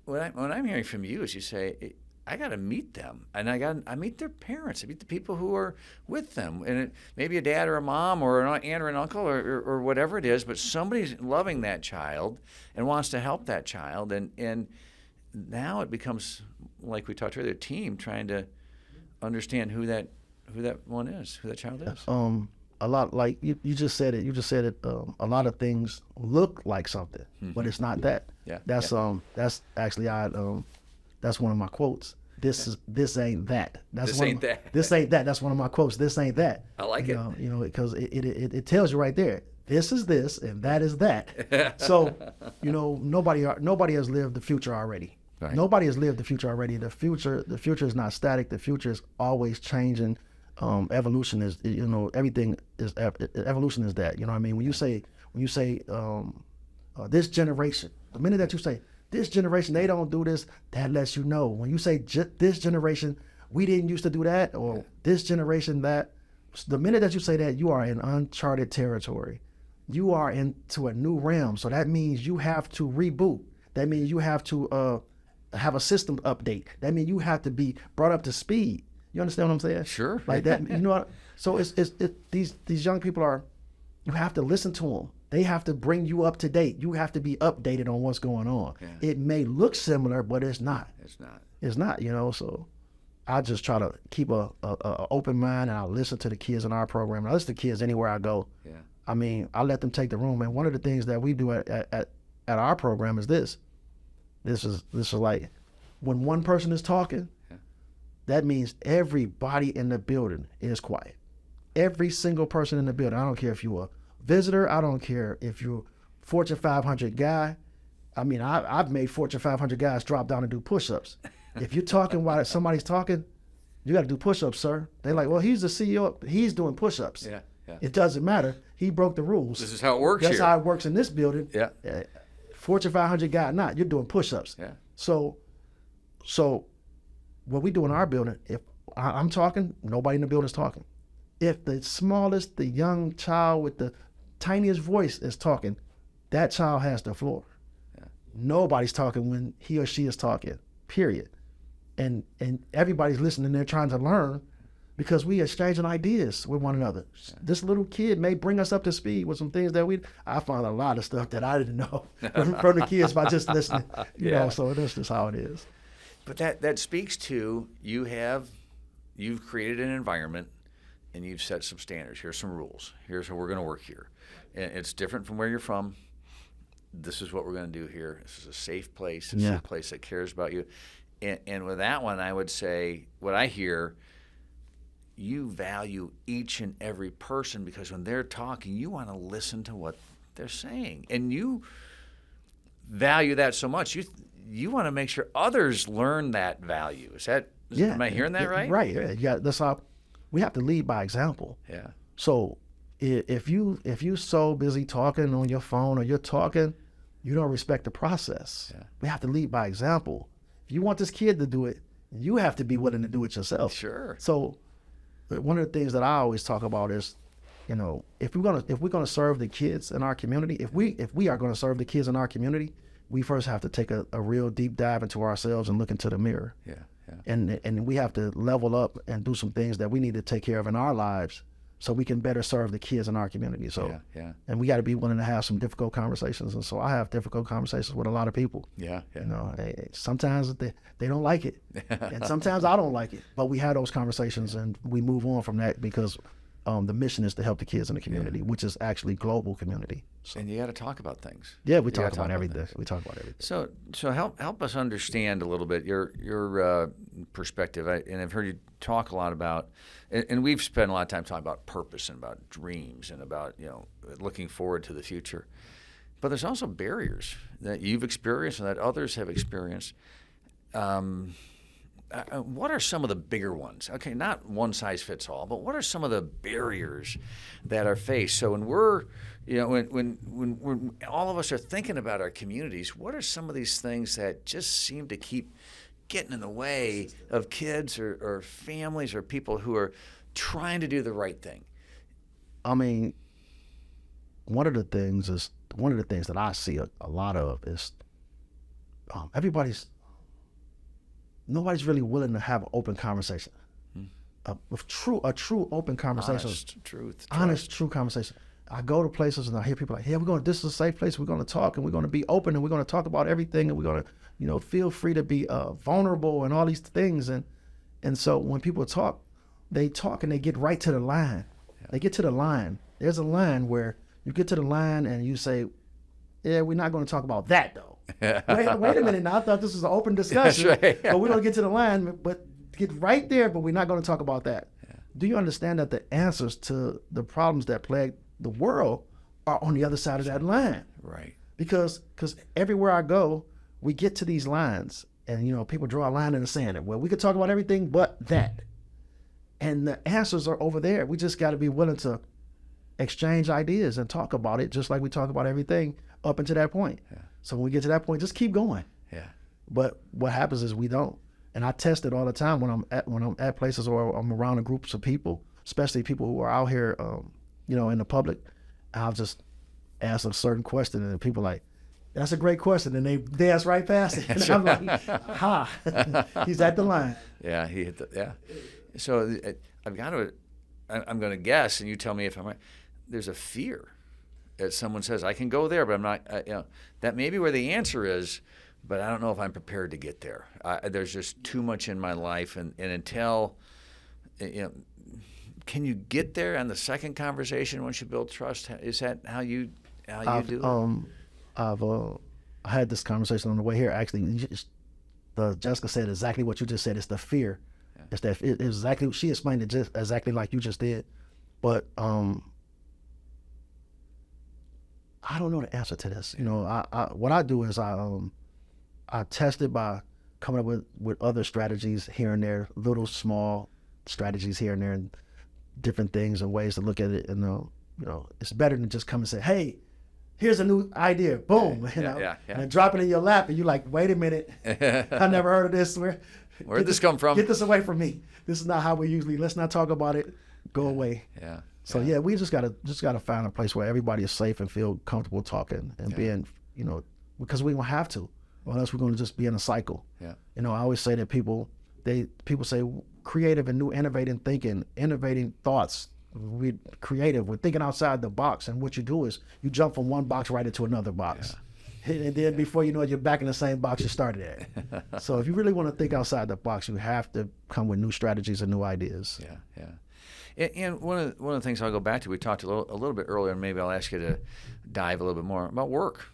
is you say, I got to meet them, and I meet their parents. I meet the people who are with them, and maybe a dad or a mom or an aunt or an uncle or whatever it is, but somebody's loving that child and wants to help that child, and now it becomes, like we talked earlier, a team trying to understand who that one is, who that child is. A lot, like you just said it. A lot of things look like something, mm-hmm. but it's not that. Yeah. That's actually that's one of my quotes. This ain't that. This ain't that. This ain't that. That's one of my quotes. This ain't that. I like it. Because it tells you right there. This is this, and that is that. So, nobody has lived the future already. Right. Nobody has lived the future already. The future is not static. The future is always changing. Evolution is, everything is evolution is that. You know what I mean? When you say this generation, the minute that you say this generation, they don't do this, that lets you know. When you say this generation, we didn't used to do that, or this generation that, the minute that you say that, you are in uncharted territory. You are into a new realm. So that means you have to reboot. That means you have to have a system update. That means you have to be brought up to speed. You understand what I'm saying? Sure. Like that. So it's these young people you have to listen to them. They have to bring you up to date. You have to be updated on what's going on. Yeah. It may look similar, but it's not. It's not. It's not, so I just try to keep a open mind, and I listen to the kids in our program. I listen to kids anywhere I go. Yeah. I mean, I let them take the room. And one of the things that we do at our program is this. This is like when one person is talking, that means everybody in the building is quiet. Every single person in the building. I don't care if you're a visitor. I don't care if you're Fortune 500 guy. I mean, I've made Fortune 500 guys drop down and do push-ups. If you're talking while somebody's talking, you got to do push-ups, sir. They're like, well, he's the CEO. He's doing push-ups. Yeah. It doesn't matter. He broke the rules. This is how it works That's here. how it works in this building. Yeah. Fortune 500 guy, not. You're doing push-ups. Yeah. So what we do in our building, if I'm talking, nobody in the building is talking. If the smallest, the young child with the tiniest voice is talking, that child has the floor. Yeah. Nobody's talking when he or she is talking, period. And everybody's listening. They're trying to learn because we exchanging ideas with one another. Yeah. This little kid may bring us up to speed with some things that I found a lot of stuff that I didn't know from the kids by just listening. You know, so that's just how it is. But that speaks to you've created an environment and you've set some standards. Here's some rules. Here's how we're going to work here. And it's different from where you're from. This is what we're going to do here. This is a safe place. This is a place that cares about you. And with that one, I would say what I hear, you value each and every person because when they're talking, you want to listen to what they're saying. And you value that so much. You want to make sure others learn that value. Am I hearing that right? Right. Yeah. That's how we have to lead by example. Yeah. So if you so busy talking on your phone or you're talking, you don't respect the process. Yeah. We have to lead by example. If you want this kid to do it, you have to be willing to do it yourself. Sure. So one of the things that I always talk about is, if we're gonna serve the kids in our community, if we are gonna serve the kids in our community, we first have to take a real deep dive into ourselves and look into the mirror. Yeah. And we have to level up and do some things that we need to take care of in our lives so we can better serve the kids in our community. So, and we got to be willing to have some difficult conversations. And so I have difficult conversations with a lot of people. Yeah. Sometimes they don't like it, and sometimes I don't like it. But we have those conversations and we move on from that because the mission is to help the kids in the community, which is actually global community. So, and you got to talk about things. Yeah, we talk about everything. We talk about everything. So help us understand a little bit your perspective. And I've heard you talk a lot about, and we've spent a lot of time talking about purpose and about dreams and about looking forward to the future. But there's also barriers that you've experienced and that others have experienced. What are some of the bigger ones? Okay, not one size fits all, but what are some of the barriers that are faced? So when we're, when all of us are thinking about our communities, what are some of these things that just seem to keep getting in the way of kids or families or people who are trying to do the right thing? I mean, one of the things that I see a lot of is nobody's really willing to have an open conversation. A true open conversation. Honest, true conversation. I go to places and I hear people like, "Hey, this is a safe place. We're going to talk and we're going to be open and we're going to talk about everything and we're going to, feel free to be vulnerable and all these things." And so when people talk, they talk and they get right to the line. Yeah. They get to the line. There's a line where you get to the line and you say, "Yeah, we're not going to talk about that though." wait a minute now. I thought this was an open discussion. That's right. But we're going to get to the line, but get right there, but we're not going to talk about that. Yeah. Do you understand that the answers to the problems that plague the world are on the other side of that line? Right. Because everywhere I go, we get to these lines and, people draw a line in the sand. Well, we could talk about everything but that. And the answers are over there. We just got to be willing to exchange ideas and talk about it just like we talk about everything up until that point. Yeah. So when we get to that point, just keep going. Yeah. But what happens is we don't. And I test it all the time when I'm at places or I'm around groups of people, especially people who are out here, in the public. I'll just ask a certain question and people are like, "That's a great question," and they dance right past it. And I'm like, "Ha, he's at the line." Yeah, he hit So I'm going to guess, and you tell me if I'm right. There's a fear as someone says, I can go there, but I'm not. That may be where the answer is, but I don't know if I'm prepared to get there. There's just too much in my life, and until can you get there on the second conversation once you build trust? Is that how you do it? I had this conversation on the way here. Actually, Jessica said exactly what you just said. It's the fear. Yeah. It's that exactly. She explained it just exactly like you just did. But I don't know the answer to this. What I do is I test it by coming up with other strategies here and there, little small strategies here and there, and different things and ways to look at it. And it's better than just come and say, hey, here's a new idea, boom, and drop it in your lap, and you're like, wait a minute, I never heard of this. Where'd this come from? Get this away from me. This is not how we usually. Let's not talk about it. Go away. Yeah. So we just gotta find a place where everybody is safe and feel comfortable talking and being, because we don't have to, or else we're going to just be in a cycle. Yeah. I always say that people say creative and new, innovating thinking, innovating thoughts. We're creative. We're thinking outside the box, and what you do is you jump from one box right into another box, and then before you know it, you're back in the same box you started at. So if you really want to think outside the box, you have to come with new strategies and new ideas. Yeah. And one of the things I'll go back to, we talked a little bit earlier, and maybe I'll ask you to dive a little bit more about work.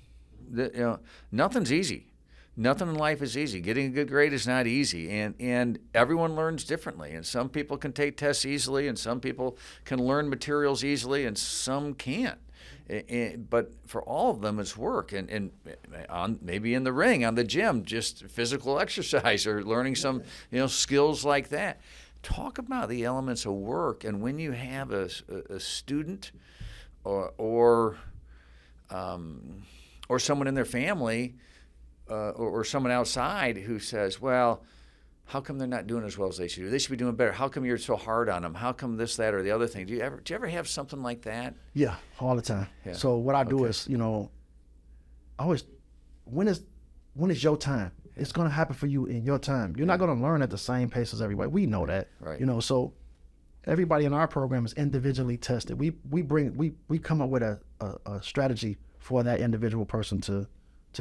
Nothing's easy. Nothing in life is easy. Getting a good grade is not easy, and everyone learns differently. And some people can take tests easily, and some people can learn materials easily, and some can't. But for all of them, it's work, and maybe in the ring, on the gym, just physical exercise or learning some skills like that. Talk about the elements of work, and when you have a student or someone in their family. Or someone outside who says, well, how come they're not doing as well as they should do? They should be doing better. How come you're so hard on them? How come this, that, or the other thing? Do you ever have something like that? Yeah, all the time. Yeah. So what I do is, always, when is your time? It's going to happen for you in your time. You're not going to learn at the same pace as everybody. We know that. Right. So everybody in our program is individually tested. We come up with a strategy for that individual person to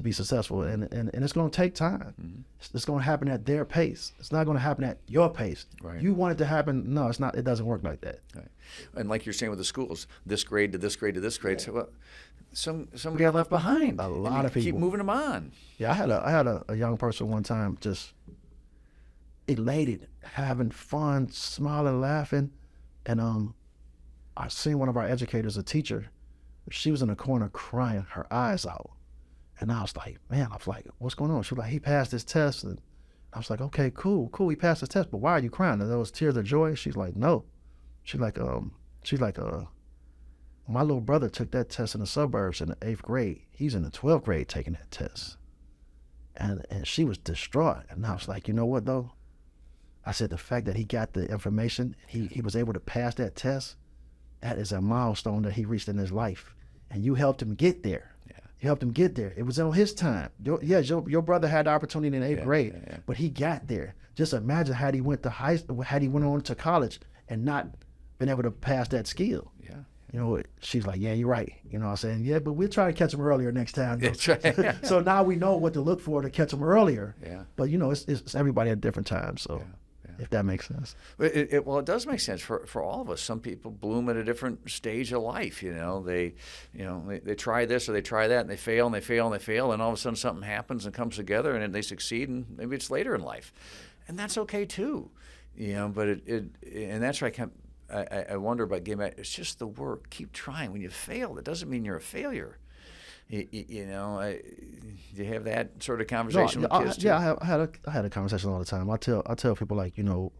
be successful, and it's going to take time. Mm-hmm. It's going to happen at their pace. It's not going to happen at your pace. Right. You want it to happen. No, it's not. It doesn't work like that. Right. And like you're saying with the schools, this grade to this grade to this grade. So somebody got left behind. A lot of people keep moving them on. Yeah, I had a young person one time just elated, having fun, smiling, laughing, and I seen one of our educators, a teacher. She was in a corner crying her eyes out. And I was like, what's going on? She was like, he passed his test. And I was like, okay, cool. He passed his test, but why are you crying? Are those tears of joy? She's like, no. She's like, my little brother took that test in the suburbs in the 8th grade. He's in the 12th grade taking that test. And she was distraught. And I was like, you know what though? I said, the fact that he got the information, he was able to pass that test, that is a milestone that he reached in his life. And you helped him get there. You helped him get there. It was on his time. Your brother had the opportunity in 8th grade, but he got there. Just imagine had he went on to college and not been able to pass that skill. Yeah. She's like, yeah, you're right. I was saying, yeah, but we'll try to catch him earlier next time. That's right. So now we know what to look for to catch him earlier. Yeah. But it's everybody at different times. So. Yeah. If that makes sense. Well, it does make sense for all of us. Some people bloom at a different stage of life. They try this or they try that, and they fail and they fail and they fail, and all of a sudden something happens and comes together, and they succeed, and maybe it's later in life, and that's okay too. But and that's why I wonder about getting back. It's just the work. Keep trying. When you fail, that doesn't mean you're a failure. Do you have that sort of conversation with kids too? Yeah, I had a conversation all the time. I tell people, like, you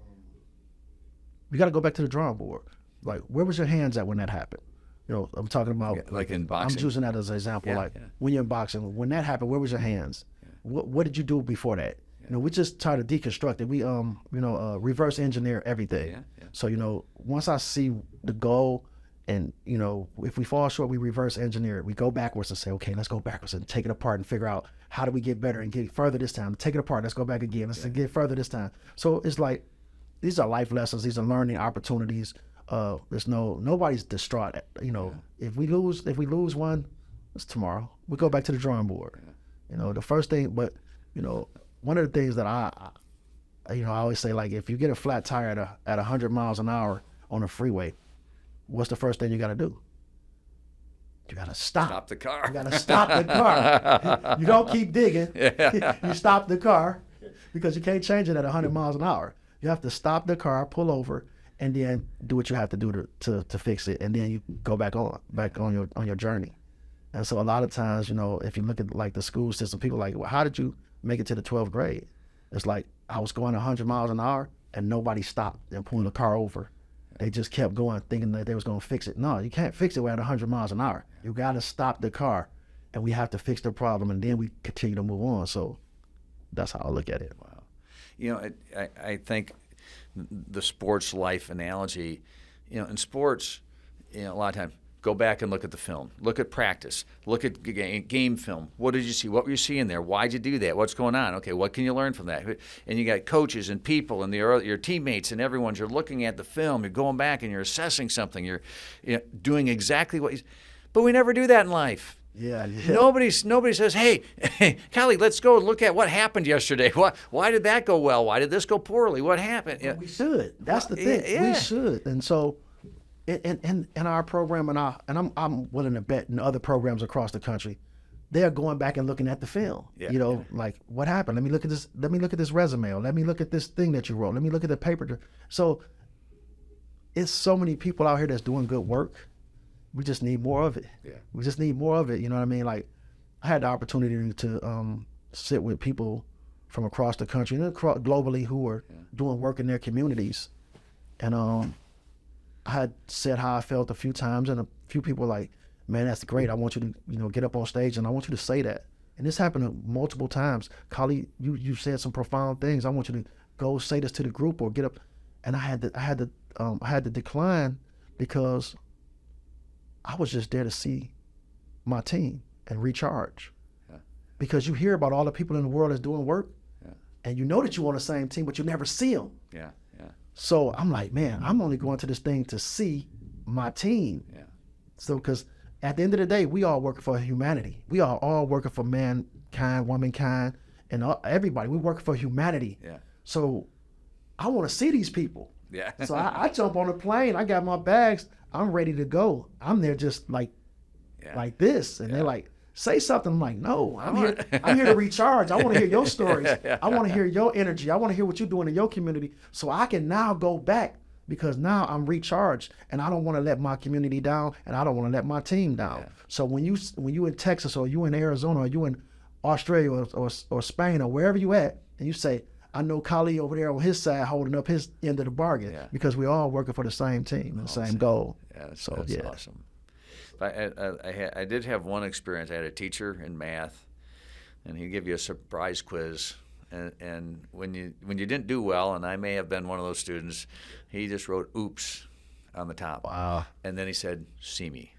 got to go back to the drawing board. Like, where was your hands at when that happened? I'm talking about like in boxing. I'm using that as an example. When you're in boxing, when that happened, where was your hands? Yeah. What did you do before that? Yeah. We just try to deconstruct it. We reverse engineer everything. Yeah. So once I see the goal. And, if we fall short, we reverse engineer it. We go backwards and say, okay, let's go backwards and take it apart and figure out how do we get better and get further this time. Take it apart. Let's go back again. Let's get further this time. So it's like, these are life lessons. These are learning opportunities. nobody's distraught. You know, if we lose one, it's tomorrow. We go back to the drawing board. You know, the first thing, but you know, one of the things that I always say, like, if you get a flat tire at 100 miles an hour on a freeway, what's the first thing you got to do? You got to stop. Stop the car. You got to stop the car. You don't keep digging. Yeah. You stop the car because you can't change it at 100 miles an hour. You have to stop the car, pull over, and then do what you have to do to fix it, and then you go back on your journey. And so a lot of times, you know, if you look at like the school system, people are like, well, how did you make it to the 12th grade? It's like I was going 100 miles an hour and nobody stopped and pulled the car over. They just kept going thinking that they was going to fix it. No, you can't fix it at 100 miles an hour. You got to stop the car, and we have to fix the problem, and then we continue to move on. So that's how I look at it. Wow. You know, I think the sports life analogy, you know, in sports, you know, a lot of times, go back and look at the film. Look at practice. Look at game film. What did you see? What were you seeing there? Why'd you do that? What's going on? Okay, what can you learn from that? And you got coaches and people and your teammates and everyone. You're looking at the film. You're going back and you're assessing something. You're doing exactly what you... But we never do that in life. Yeah. Nobody says, hey, Khali, let's go look at what happened yesterday. Why did that go well? Why did this go poorly? What happened? Well, we should. That's the thing. Yeah. We should. And so... In our program, and I'm willing to bet in other programs across the country, they're going back and looking at the film. Yeah, you know, like, what happened? Let me look at this. Let me look at this resume. Or let me look at this thing that you wrote. Let me look at the paper. So it's so many people out here that's doing good work. We just need more of it. Yeah. We just need more of it. You know what I mean? Like, I had the opportunity to sit with people from across the country and globally who were doing work in their communities, and I had said how I felt a few times, and a few people were like, man, that's great. I want you to, get up on stage, and I want you to say that. And this happened multiple times. Khali, you said some profound things. I want you to go say this to the group or get up. And I had to decline because I was just there to see my team and recharge. Yeah. Because you hear about all the people in the world that's doing work, and you know that you're on the same team, but you never see them. Yeah. So I'm like, man, I'm only going to this thing to see my team. Yeah. So, because at the end of the day, we all working for humanity. We are all working for mankind, womankind, and everybody. We working for humanity. Yeah. So I want to see these people. Yeah. So I jump on a plane. I got my bags. I'm ready to go. I'm there just like this, and they're like, say something. I'm like, no, I'm here to recharge. I want to hear your stories. I want to hear your energy. I want to hear what you're doing in your community, so I can now go back, because now I'm recharged, and I don't want to let my community down, and I don't want to let my team down. Yeah. So when you in Texas, or you in Arizona, or you in Australia, or Spain, or wherever you at, and you say, I know Khali over there on his side holding up his end of the bargain, because we all working for the same team and the same goal. Yeah, that's awesome. I did have one experience. I had a teacher in math, and he'd give you a surprise quiz. And when you didn't do well, and I may have been one of those students, he just wrote "oops" on the top. Wow. And then he said, "See me."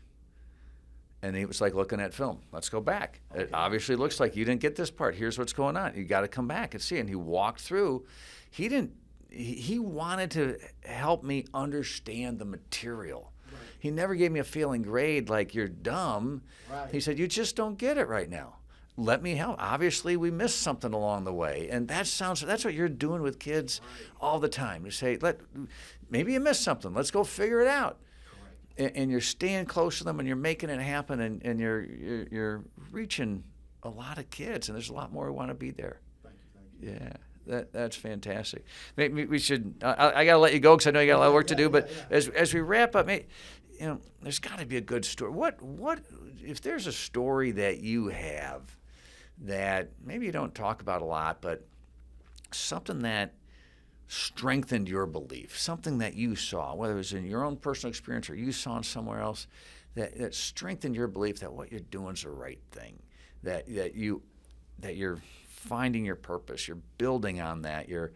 And it was like looking at film. Let's go back. Okay. It obviously looks like you didn't get this part. Here's what's going on. You got to come back and see. And he walked through. He wanted to help me understand the material. He never gave me a failing grade like you're dumb. Right. He said, you just don't get it right now. Let me help. Obviously, we missed something along the way. And that's what you're doing with kids all the time. You say, maybe you missed something. Let's go figure it out. And you're staying close to them, and you're making it happen, and you're reaching a lot of kids, and there's a lot more who want to be there. Thank you. Yeah. That's fantastic. Maybe we should. I got to let you go because I know you got a lot of work to do. But as we wrap up, there's got to be a good story. What if there's a story that you have that maybe you don't talk about a lot, but something that strengthened your belief, something that you saw, whether it was in your own personal experience or you saw it somewhere else, that strengthened your belief that what you're doing is the right thing, that you're finding your purpose, you're building on that, you're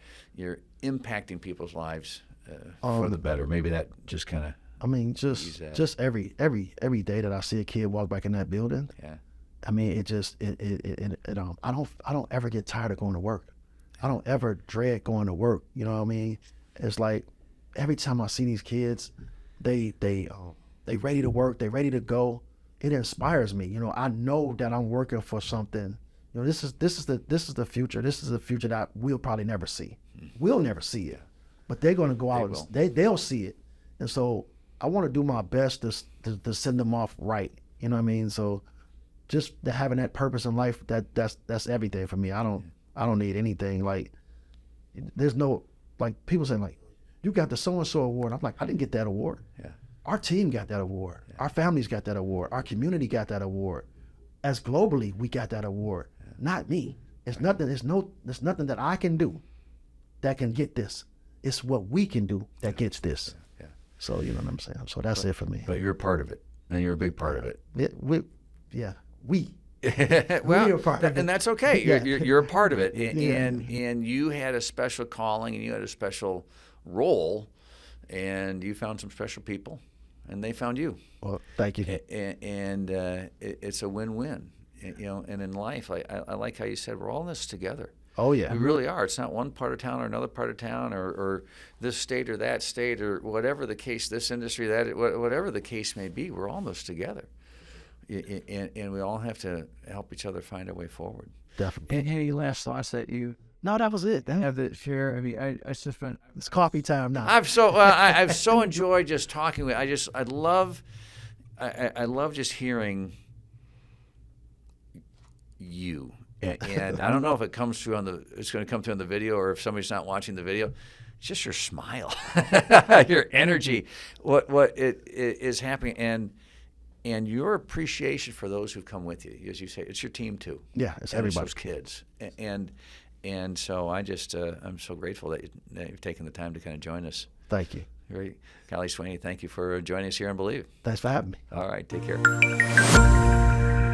impacting people's lives for the better. Maybe that just kind of. I mean, just every day that I see a kid walk back in that building. Yeah. I mean, I don't ever get tired of going to work. I don't ever dread going to work. You know what I mean? It's like every time I see these kids, they ready to work, they ready to go. It inspires me. I know that I'm working for something. This is the future. This is the future that we'll probably never see. We'll never see it, but they're going to go out. They'll see it, and so I want to do my best to send them off right. You know what I mean? So just having that purpose in life, that's everything for me. I don't need anything. Like, there's no, like, people saying, like, you got the so-and-so award. I'm like, I didn't get that award. Yeah. Our team got that award. Yeah. Our families got that award. Our community got that award. As globally, we got that award. Yeah. Not me. It's nothing. There's nothing that I can do that can get this. It's what we can do that gets this. Yeah. So you know what I'm saying. So that's it for me. But you're a part of it, and you're a big part of it. We. Well, we're a part of it. And that's okay. Yeah. You're a part of it, and, Yeah. and you had a special calling, and you had a special role, and you found some special people, and they found you. Well, thank you. And it's a win-win, And in life, I like how you said we're all in this together. Oh yeah, we really are. It's not one part of town or another part of town, or this state or that state, or whatever the case, this industry, that whatever the case may be. We're all in this together. And we all have to help each other find a way forward. Definitely. And any last thoughts that you No, that was it. have to share? I mean, I just been. It's coffee time now. I've so enjoyed just talking with. I love just hearing you. And I don't know if it comes through it's going to come through on the video, or if somebody's not watching the video. It's just your smile, your energy, what it is happening, and your appreciation for those who've come with you. As you say, it's your team too. Yeah, it's and everybody. It's those kids, and so I just I'm so grateful that you've taken the time to kind of join us. Thank you. Great. Khali Sweeney, thank you for joining us here on Believe. Thanks for having me. All right, take care.